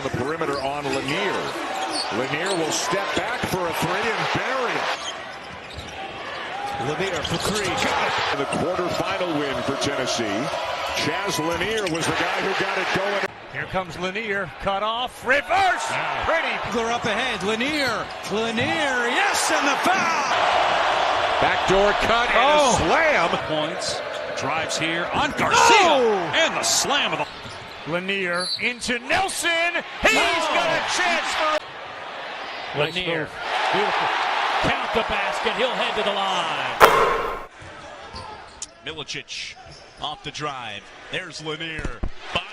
on the perimeter on Lanier. Lanier will step back for a three and bury it. Lanier for three. Got it. The quarterfinal win for Tennessee. Chaz Lanier was the guy who got it going. Here comes Lanier. Cut off. Reverse. Pretty. They're up ahead. Lanier. Yes, and the foul. Backdoor cut and a slam. Points. Drives here on Garcia. And the slam of the... Lanier into Nelson. He's got a chance for... Lanier. Beautiful. Count the basket. He'll head to the line. Milicic off the drive. There's Lanier. Bottom.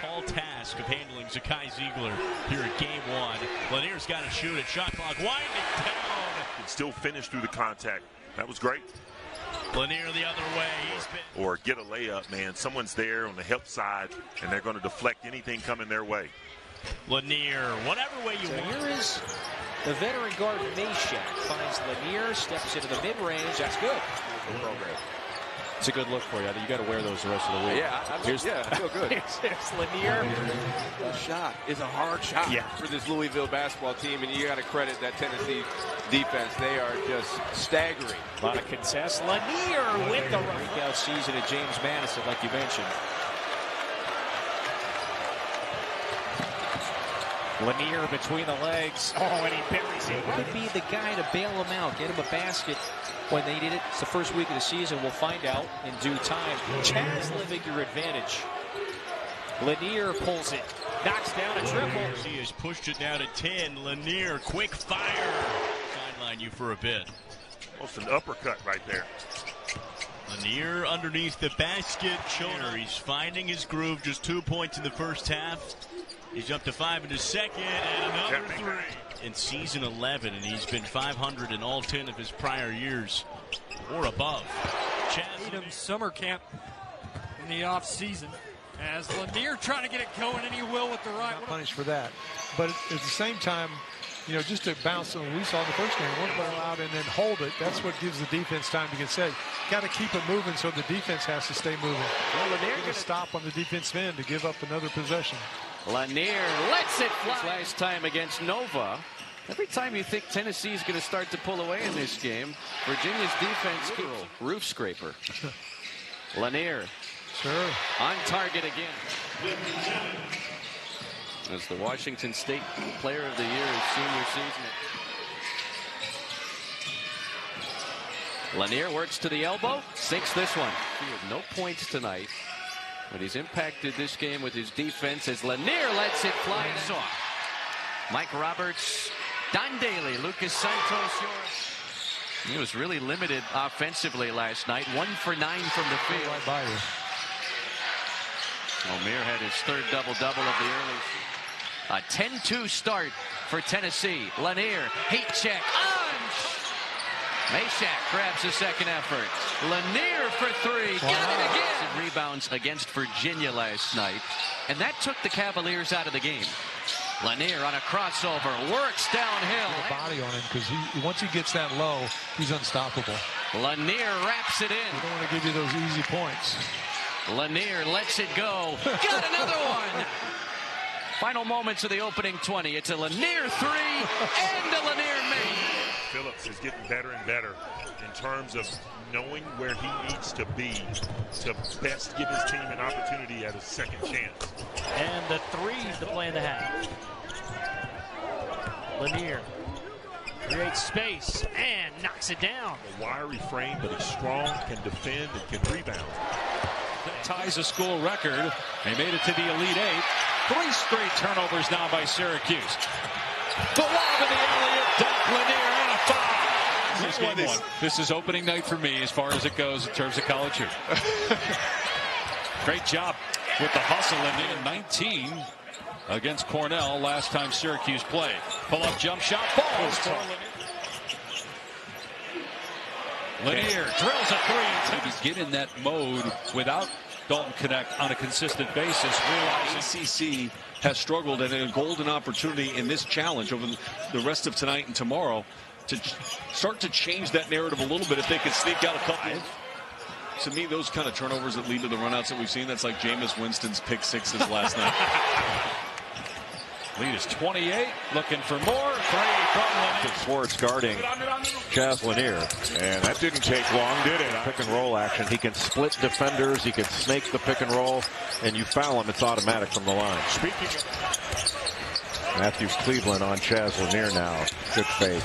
All task of handling Zakai Ziegler here at game one. Lanier's got to shoot it. Shot clock winding down. Can still finish through the contact. That was great. Lanier the other way. Or get a layup, man. Someone's there on the help side, and they're going to deflect anything coming their way. Lanier, whatever way you want. Here is the veteran guard Meshack. Finds Lanier, steps into the mid-range. That's good. It's a good look for you. You got to wear those the rest of the week. Yeah, I feel good. Here's Lanier. The shot is a hard shot for this Louisville basketball team, and you got to credit that Tennessee defense. They are just staggering. A lot of contests. Lanier with the breakout season at James Madison, like you mentioned. Lanier between the legs. Oh, and he buries it. Could be the guy to bail him out, get him a basket when they need it. It's the first week of the season. We'll find out in due time. Chaz living your advantage. Lanier pulls it. Knocks down a triple. He has pushed it down to 10. Lanier, quick fire. Sideline you for a bit. Almost an uppercut right there. Lanier underneath the basket. Shoulder. He's finding his groove. Just 2 points in the first half. He's up to 5 in his second, and another three. In season 11, and he's been 500 in all 10 of his prior years or above. Chaz summer camp in the off season as Lanier trying to get it going, and he will with the right. Not punished for that, but at the same time, you know, just to bounce on, we saw in the first game, one player out and then hold it. That's what gives the defense time to get set. Got to keep it moving, so the defense has to stay moving. Well, Lanier going to stop on the defensive end to give up another possession. Lanier lets it fly. Last time against Nova. Every time you think Tennessee's going to start to pull away in this game, Virginia's defense keeps roof scraper. Lanier. Sure. On target again. As the Washington State Player of the Year his senior season. Lanier works to the elbow. Sinks this one. He had no points tonight. But he's impacted this game with his defense as Lanier lets it fly and soft. Mike Roberts, Don Daly, Lucas Santos. He was really limited offensively last night. 1 for 9 from the field. Right by you. Omier had his third double-double of the early. A 10-2 start for Tennessee. Lanier, heat check on. Meshack grabs a second effort. Lanier for 3. Got it again. Rebounds against Virginia last night. And that took the Cavaliers out of the game. Lanier on a crossover. Works downhill. Get a body on him because once he gets that low, he's unstoppable. Lanier wraps it in. We don't want to give you those easy points. Lanier lets it go. Got another one. Final moments of the opening 20. It's a Lanier 3 and a Lanier make. Phillips is getting better and better in terms of knowing where he needs to be to best give his team an opportunity at a second chance. And the threes to play in the half. Lanier creates space and knocks it down. A wiry frame, but he's strong, can defend, and can rebound. That ties a school record. They made it to the Elite Eight. 3 straight turnovers now by Syracuse. The lob in the alley-oop dunk. Lanier and a foul. This is opening night for me as far as it goes in terms of college here. Great job with the hustle. Lanier 19 against Cornell last time Syracuse played. Pull-up jump shot. Falls for Lanier drills a 3. Maybe get in that mode without Dalton Connect on a consistent basis. Realizing ACC has struggled at a golden opportunity in this challenge over the rest of tonight and tomorrow to start to change that narrative a little bit if they could sneak out a couple. To me, those kind of turnovers that lead to the runouts that we've seen, that's like Jameis Winston's pick sixes last night. Lead is 28. Looking for more. 3 from Lanier. Swartz guarding Chaz Lanier. And that didn't take long, did it? Pick and roll action. He can split defenders. He can snake the pick and roll. And you foul him, it's automatic from the line. Speaking of Matthews Cleveland on Chaz Lanier now. Good fake.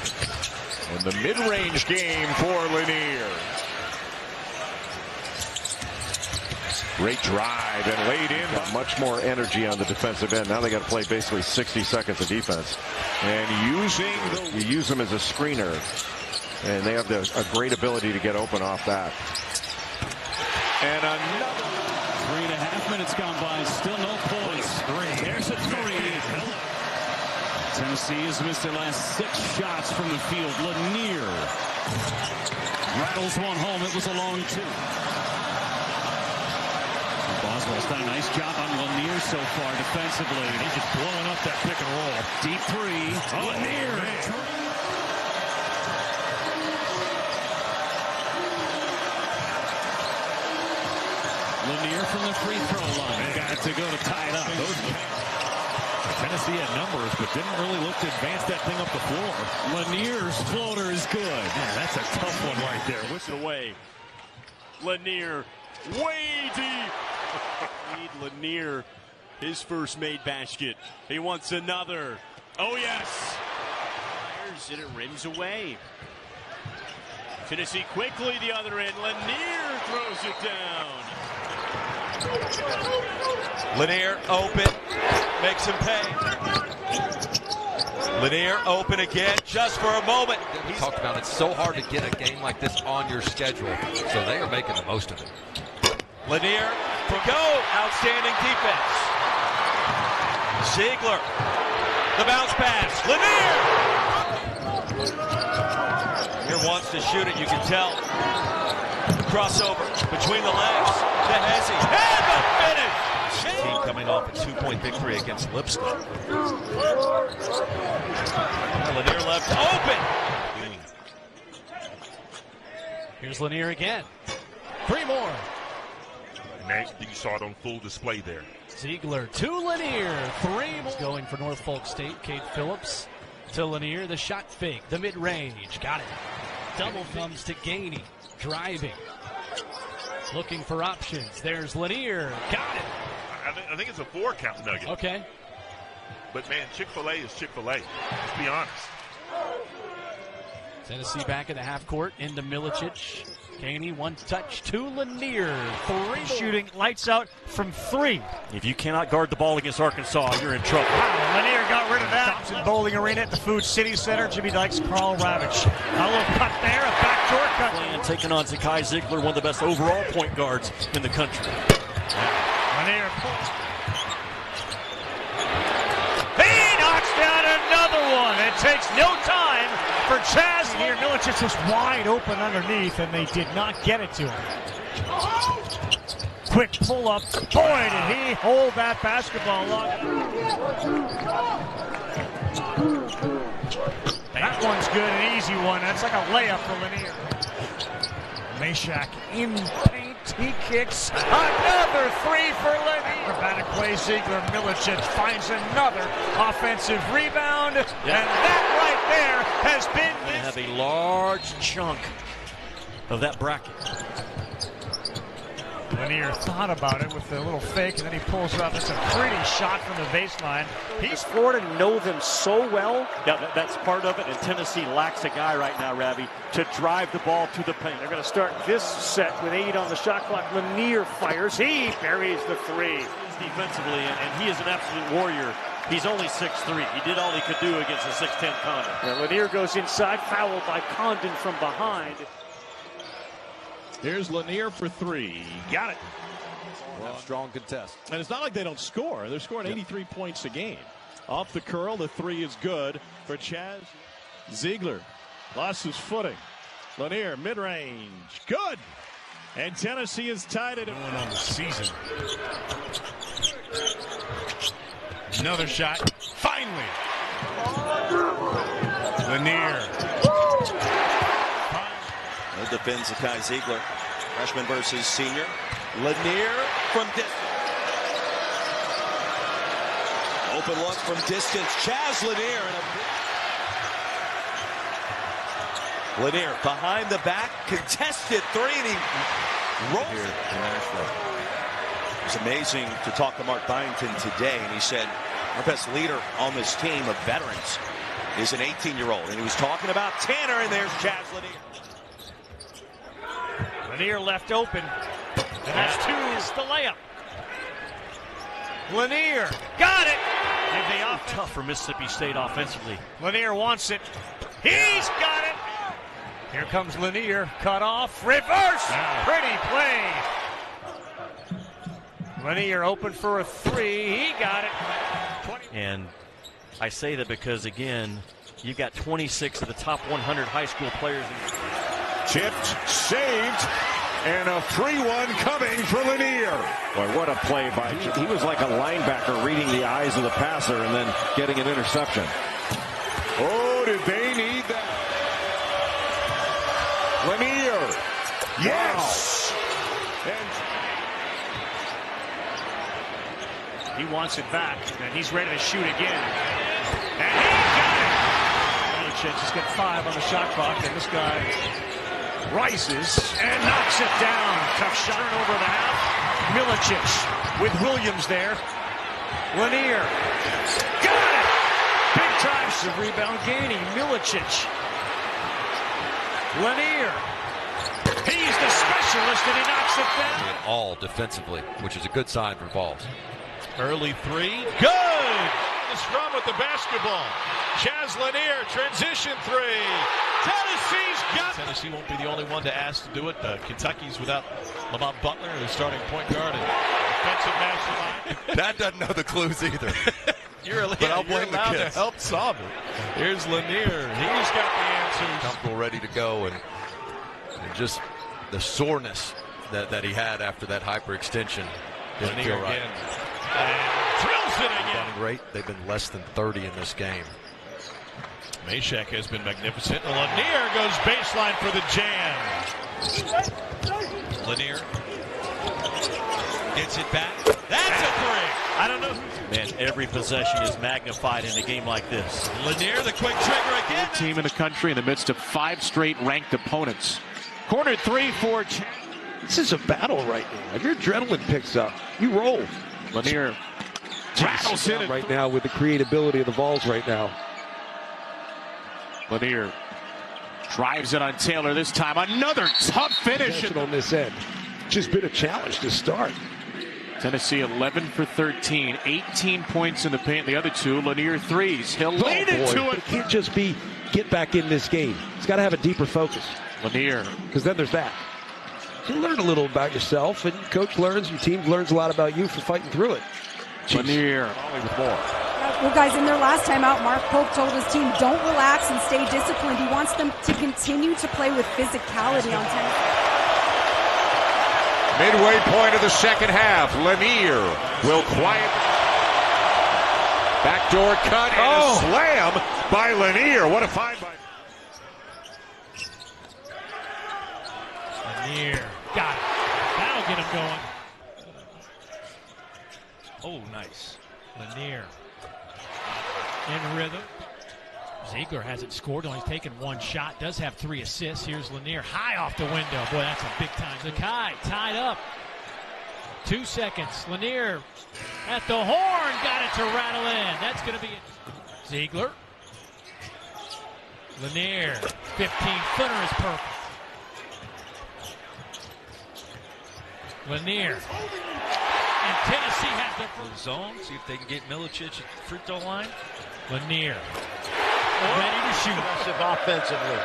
in the mid-range game for Lanier. Great drive and laid in. Much more energy on the defensive end. Now they got to play basically 60 seconds of defense. And you use them as a screener. And they have a great ability to get open off that. And another 3.5 minutes gone by. Still no points. There's a three. Tennessee has missed their last 6 shots from the field. Lanier rattles one home. It was a long 2. Boswell's done a nice job on Lanier so far defensively. He's just blowing up that pick and roll. Deep 3. Lanier. Lanier from the free throw line. They got to go to tie it up. Tennessee had numbers, but didn't really look to advance that thing up the floor. Lanier's floater is good. Man, that's a tough one right there. Whistle away. Lanier way deep. Need Lanier, his first made basket. He wants another. Oh, yes. And it rims away. Tennessee quickly the other end. Lanier throws it down. Lanier open, makes him pay. Lanier open again, just for a moment. We talked about it's so hard to get a game like this on your schedule, so they are making the most of it. Lanier to go, outstanding defense. Ziegler, the bounce pass. Lanier! Lanier wants to shoot it, you can tell. Crossover between the legs to Hesse. And the finish! Team coming off a 2-point victory against Lipscomb. Lanier left open. Here's Lanier again. 3 more. And you saw it on full display there. Ziegler to Lanier. 3 more. Going for Norfolk State. Kate Phillips to Lanier. The shot fake. The mid-range. Got it. Double thumbs to Gainey. Driving. Looking for options. There's Lanier. Got it. I think it's a 4-count nugget. Okay. But, man, Chick-fil-A is Chick-fil-A. Let's be honest. Tennessee back in the half court into Milicic. Gainey, 1 touch to Lanier. 3 shooting, lights out from 3. If you cannot guard the ball against Arkansas, you're in trouble. Wow, Lanier got rid of that. Thompson Bowling Arena at the Food City Center. Jimmy Dykes, Carl Ravitch. A little cut there, a backdoor cut. And taking on Zakai Ziegler, one of the best overall point guards in the country. Lanier pulls. He knocks down another one. It takes no time for Chaz Lanier. Milicic was wide open underneath, and they did not get it to him. Quick pull-up. Boy, did he hold that basketball up. That one's good, an easy one. That's like a layup for Lanier. Meshack in paint. He kicks another 3 for Lanier. Acrobatic play. Ziegler. Milicic finds another offensive rebound. And that right there has been They have a large chunk of that bracket. Lanier thought about it with the little fake, and then he pulls it off. It's a pretty shot from the baseline. Does Florida know them so well? Yeah, that's part of it, and Tennessee lacks a guy right now, Ravi, to drive the ball to the paint. They're going to start this set with 8 on the shot clock. Lanier fires. He buries the 3. Defensively, and he is an absolute warrior. He's only 6'3". He did all he could do against a 6'10" Condon. Yeah, Lanier goes inside, fouled by Condon from behind. Here's Lanier for 3. Got it. Well, strong contest. And it's not like they don't score. They're scoring 83 points a game. Off the curl, the 3 is good for Chaz. Ziegler lost his footing. Lanier, mid-range. Good. And Tennessee is tied at 1 on the season. Another shot. Finally. Lanier. No defends Zakai Ziegler. Freshman versus senior. Lanier from distance. open look from distance. Chaz Lanier. Lanier behind the back, contested three, and he rolls here in Nashville. It was amazing to talk to Mark Byington today, and he said our best leader on this team of veterans is an 18-year-old, and he was talking about Tanner, and there's Chaz Lanier. Lanier left open, and that's two. The layup. Lanier got it. Tough for Mississippi State offensively. Lanier wants it. He's got it. Here comes Lanier. Cut off. Reverse. Pretty play. Lanier open for a three. He got it. And I say that because, again, you got 26 of the top 100 high school players. Tipped, saved, and a free one coming for Lanier. Boy, what a play by he was like a linebacker reading the eyes of the passer and then getting an interception. Oh, did they need that? Lanier. Yes. Wow. And he wants it back, and he's ready to shoot again. And he got it. Milicic has got 5 on the shot clock, and this guy rises and knocks it down. Tough shot over the half. Milicic with Williams there. Lanier. Got it! Big time. The rebound gaining. Milicic. Lanier. He's the specialist, and he knocks it down. All defensively, which is a good sign for Vols. Early three. Good! The scrum with the basketball. Chaz Lanier, transition three. Tennessee's got it. Tennessee won't be the only one to ask to do it. Kentucky's without Lamont Butler, the starting point guard, and defensive mastermind. That doesn't know the clues either. But I'll blame the kids. To help solve it. Here's Lanier. He's got the answers. Comfortable, ready to go, and just the soreness that he had after that hyperextension. Didn't feel right. Again. And drills it again. Done great. They've been less than 30 in this game. Mashack has been magnificent. Lanier goes baseline for the jam. Lanier gets it back. That's a three. I don't know. Man, every possession is magnified in a game like this. Lanier, the quick trigger again. Team in the country in the midst of 5 straight ranked opponents. Corner 3 for Chaz. This is a battle right now. If your adrenaline picks up, you roll. Lanier rattles in right now with the creatability of the Vols right now. Lanier drives it on Taylor this time. Another tough finish on this end. Just been a challenge to start. Tennessee 11 for 13, 18 points in the paint. The other 2 Lanier threes. He'll lean into it. It can't just be get back in this game. It's got to have a deeper focus. Lanier, because then there's that. You learn a little about yourself, and coach learns, your team learns a lot about you for fighting through it. Lanier with more. Well, guys, in their last time out, Mark Pope told his team, don't relax and stay disciplined. He wants them to continue to play with physicality on Tennessee. Midway point of the second half. Lanier will quiet. Backdoor cut and a slam by Lanier. What a find by Lanier. Got it. That'll get him going. Oh, nice. Lanier in rhythm. Ziegler hasn't scored, only taken 1 shot, does have 3 assists. Here's Lanier high off the window. Boy, that's a big time. Zakai tied up. 2 seconds. Lanier at the horn, got it to rattle in. That's going to be it. Ziegler. Lanier, 15-footer is perfect. Lanier. And Tennessee has the zone. See if they can get Milicic at the free throw line. Lanier ready to shoot. Offensively.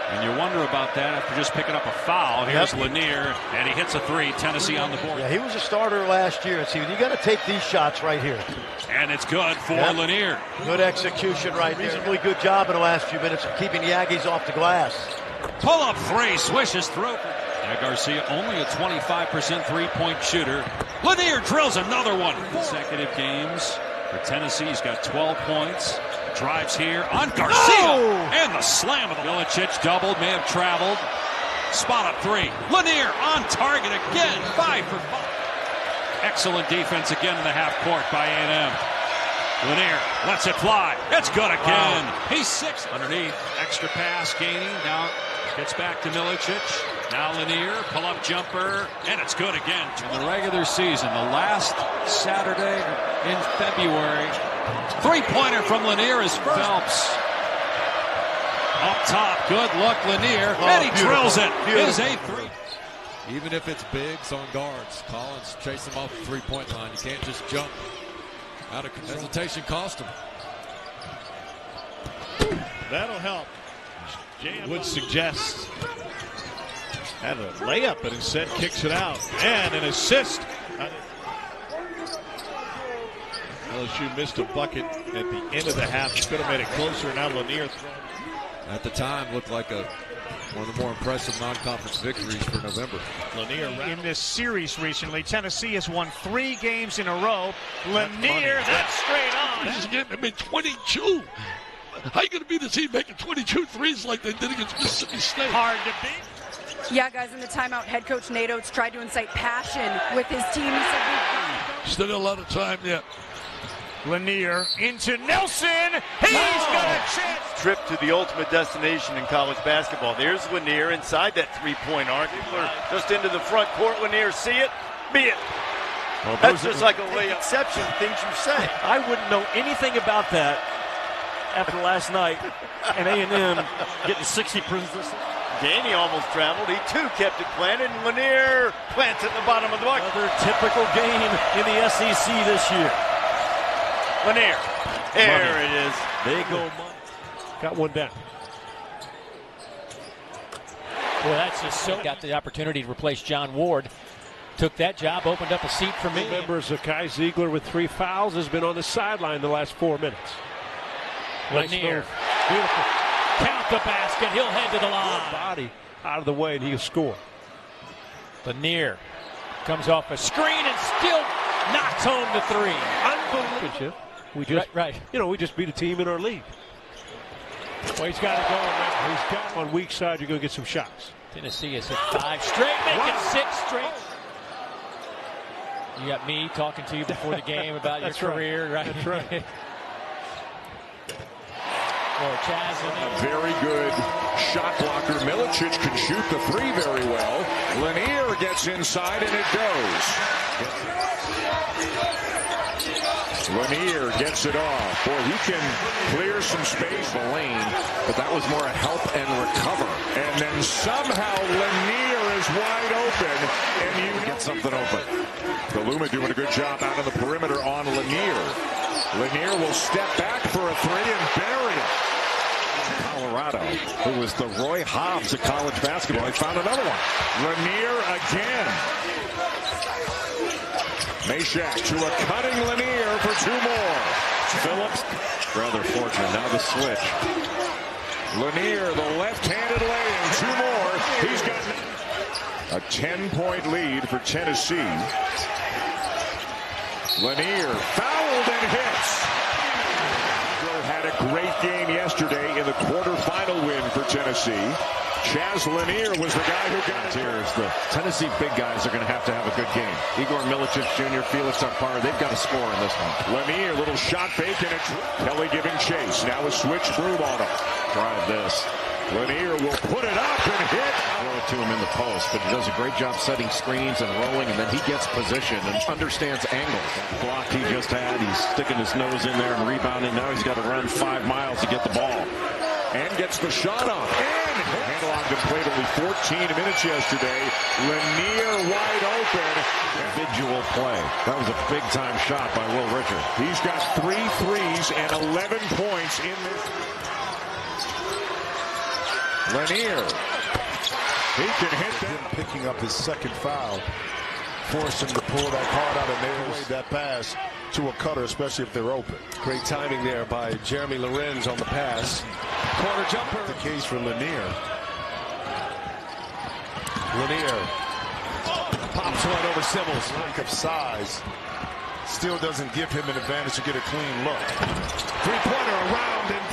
And you wonder about that after just picking up a foul. Here's Lanier, and he hits a 3. Tennessee on the board. Yeah, he was a starter last year. See, you got to take these shots right here. And it's good for Lanier. Good execution right there. Reasonably good job in the last few minutes of keeping the Aggies off the glass. Pull up 3, swishes through. Garcia only a 25% three-point shooter. Lanier drills another one. Consecutive games for Tennessee. He's got 12 points. Drives here on Garcia. And the slam of the Milicic doubled, may have traveled. Spot up 3. Lanier on target again. 5 for 5. Excellent defense again in the half court by A&M. Lanier lets it fly. It's good again. He's 6 underneath. Extra pass gaining. Now gets back to Milicic. Now Lanier, pull-up jumper, and it's good again. In the regular season, the last Saturday in February, three-pointer from Lanier is Phelps. Up top, good look, Lanier, and he drills it. His 8th. Even if it's bigs on guards, Collins chase him off the three-point line. You can't just jump out of control. Hesitation cost him. That'll help. Would suggest had a layup, but instead kicks it out. And an assist. LSU missed a bucket at the end of the half. Could have made it closer. Now Lanier thrown. At the time, looked like one of the more impressive non-conference victories for November. Lanier in this series recently. Tennessee has won 3 games in a row. Lanier, that's straight on. This game, I mean, 22. How are you going to beat the team making 22 threes like they did against Mississippi State? Hard to beat. Yeah, guys, in the timeout, head coach Nate Oates tried to incite passion with his team. He said, still got a lot of time yet. Lanier into Nelson. He's got a chance. Trip to the ultimate destination in college basketball. There's Lanier inside that three-point arc. Just into the front court. Lanier, see it, be it. Well, that's just like a layup. Exception, things you say. I wouldn't know anything about that after last night and A&M getting 60 points. Danny almost traveled. He too kept it planted, and Lanier plants at the bottom of the bucket. Another typical game in the SEC this year. Lanier. There it is. They go. Got one down. Boy, that's just so. Got the opportunity to replace John Ward. Took that job, opened up a seat for me. Remember, Zakai Ziegler with 3 fouls has been on the sideline the last 4 minutes. Lanier. Beautiful. Count the basket. He'll head to the line. Body out of the way, and he'll score. Lanier comes off a screen and still knocks home the 3. Unbelievable. We just, we just beat a team in our league. Well, he's got to go. He's got on weak side. You're going to get some shots. Tennessee has hit 5 straight, making 6 straight. You got me talking to you before the game about your career, right? That's right. Chaz A very good shot blocker. Milicic can shoot the 3 very well. Lanier gets inside and it goes. Lanier gets it off. Boy, he can clear some space in the lane, but that was more a help and recover. And then somehow Lanier is wide open, and you get something open. DeLuma doing a good job out of the perimeter on Lanier. Lanier will step back for a 3 and bury it. Colorado, who was the Roy Hobbs of college basketball, he found another one. Lanier again. Meshack to a cutting Lanier for 2 more. Phillips, rather fortunate. Now the switch. Lanier, the left-handed lay-in. 2 more. He's got a 10-point lead for Tennessee. Lanier fouled and hits. Had a great game yesterday in the quarterfinal win for Tennessee. Chaz Lanier was the guy who got it. Here's the Tennessee big guys are going to have a good game. Igor Milicic Jr., Felix Akpar, they've got to score in this one. Lanier, little shot fake and a Kelly giving chase. Now a switch move on him. Drive this. Lanier will put it up and hit. Throw it to him in the post, but he does a great job setting screens and rolling, and then he gets position and understands angles. The block he just had, he's sticking his nose in there and rebounding. Now he's got to run 5 miles to get the ball. And gets the shot off. And Handlock had played only 14 minutes yesterday. Lanier wide open. Individual play. That was a big-time shot by Will Richard. He's got 3 threes and 11 points in this. Lanier. He can hit that. Picking up his 2nd foul. Force him to pull that hard out and nail away that pass to a cutter, especially if they're open. Great timing there by Jeremy Lorenz on the pass. Corner jumper. The case for Lanier. Lanier pops one over Simmons. Lack of size still doesn't give him an advantage to get a clean look. 3-pointer around and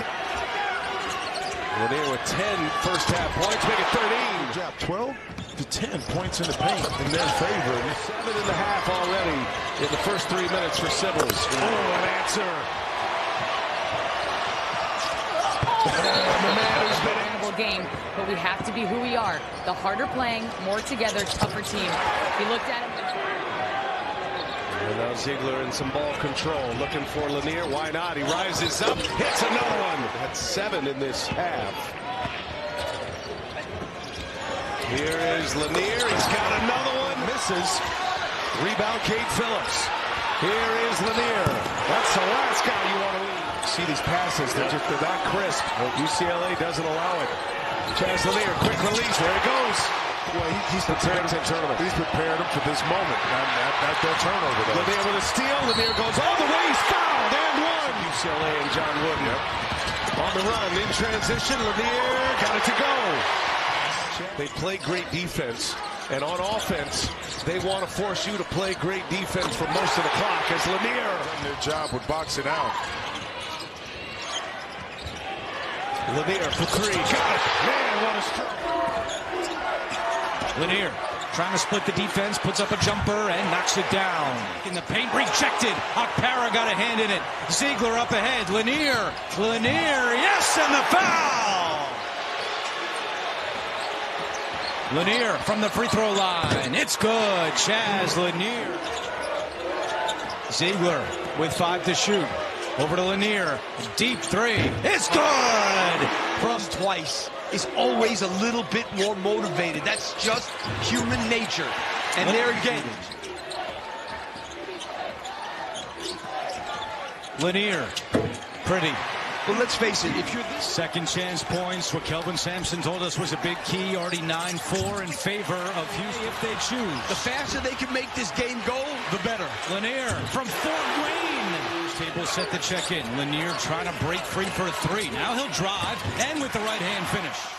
Lanier with 10 first-half points, make it 13. Good job. 12 to 10 points in the paint in their favor. 7.5 already in the first 3 minutes for Simmons. Oh, an answer. game, but we have to be who we are. The harder playing, more together, tougher team. If you looked at him. And now Ziegler in some ball control, looking for Lanier. Why not? He rises up, hits another one. That's 7 in this half. Here is Lanier. He's got another one. Misses. Rebound, Kate Phillips. Here is Lanier. That's the last guy you want to leave. See these passes, they're not crisp. UCLA doesn't allow it. Chaz Lanier, quick release, there he goes. Well, he's prepared him. He's prepared him for this moment, not their turnover. Though. Lanier with a steal. Lanier goes all the way. He's fouled and one. UCLA and John Wood. Yep. On the run, in transition. Lanier got it to go. They play great defense, and on offense, they want to force you to play great defense for most of the clock. As Lanier doing their job with boxing out. Lanier for 3. Got it. Man, what a strike. Lanier trying to split the defense, puts up a jumper and knocks it down. In the paint, rejected. Okpara got a hand in it. Ziegler up ahead. Lanier, yes, and the foul. Lanier from the free throw line. It's good. Chaz Lanier. Ziegler with 5 to shoot. Over to Lanier. Deep 3. It's good. From twice is always a little bit more motivated. That's just human nature. And there again. Lanier. Pretty. Well, let's face it, if you're this... Second chance points, what Kelvin Sampson told us was a big key. Already 9-4 in favor of Houston if they choose. The faster they can make this game go, the better. Lanier from Fort Wayne. Table set to check in. Lanier trying to break free for a 3. Now he'll drive and with the right hand finish.